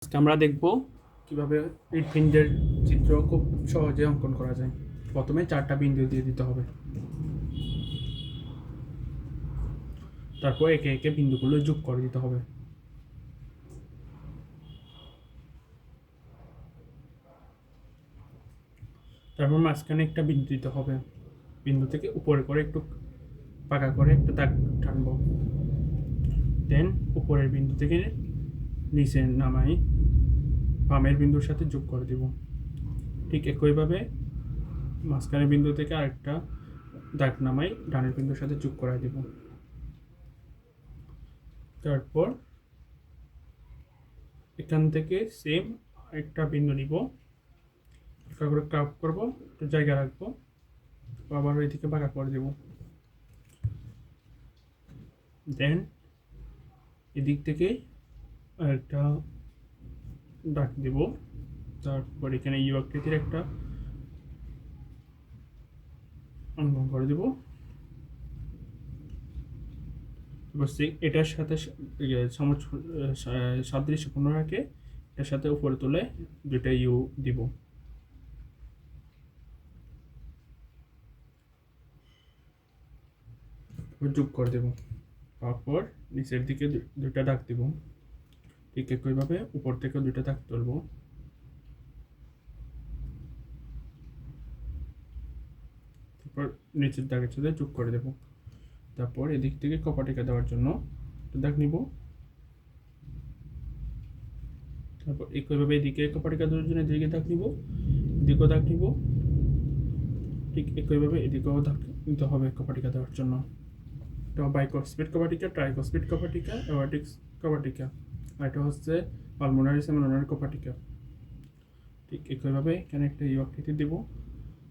আজকে আমরা দেখব কিভাবে হৃৎপিণ্ডের চিত্র খুব সহজে অঙ্কন করা যায়। প্রথমে 4টা বিন্দু দিয়ে দিতে হবে, তারপর একে একে বিন্দুগুলো যোগ করে দিতে হবে। তারপর মাঝখানে একটা বিন্দু দিতে হবে, বিন্দু থেকে উপরে করে একটু পাকা করে একটা দাগ টানবো। দেন উপরের বিন্দু থেকে নিচে নামাই বামের বিন্দুর সাথে যোগ করে দিব। ঠিক একইভাবে মাঝখানের বিন্দু থেকে আরেকটা দাগ নামাই ডানের বিন্দুর সাথে যোগ করে দিব। তারপর এখান থেকে সেম একটা বিন্দু নিব, একটা করে কার্ভ করবো, একটু জায়গা রাখবো, আবার ওইদিকে বাঁকা করে দেব। দেন এদিক থেকে একটা দাগ দেব, তারপর এখানে ইউ আকৃতির একটা অঙ্কন করে দেব। এটার সাথে সাদৃশ্যপূর্ণ রাখে এটার সাথে উপরে তুলে দুইটা ইউ দিব। যোগ করে দেব, তারপর নিচের দিকে দুইটা দাগ দিব। ঠিক একইভাবে উপর থেকে দুইটা দাগ তুলব। তারপর নিচের দাগের সাথে যোগ করে দেব। তারপর এদিক থেকে কপাটিকা দেওয়ার জন্য দাগ নিব। তারপর একইভাবে এদিকে কপাটিকা দেওয়ার জন্য এদিকে দাগ নিব, এদিকেও দাগ নিব। ঠিক একইভাবে এদিকেও দাগ নিতে হবে কপাটিকা দেওয়ার জন্য। এটা বাইকস্পিড কপাটিকা, ট্রাইকস্পিড কপাটিকা, অ্যাওয়ার্টিক কপাটিকা, আর এটা হচ্ছে পালমোনারি সেমিনোনারি কপাটিকা। ঠিক একইভাবে এখানে একটা ইউ আকৃতি দেব,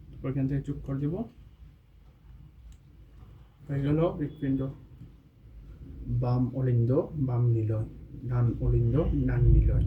তারপর এখান থেকে যোগ করে দেব। হয়ে গেল হৃৎপিণ্ড। বাম অলিন্দ বাম নিলয়, ডান অলিন্দ ডান নিলয়।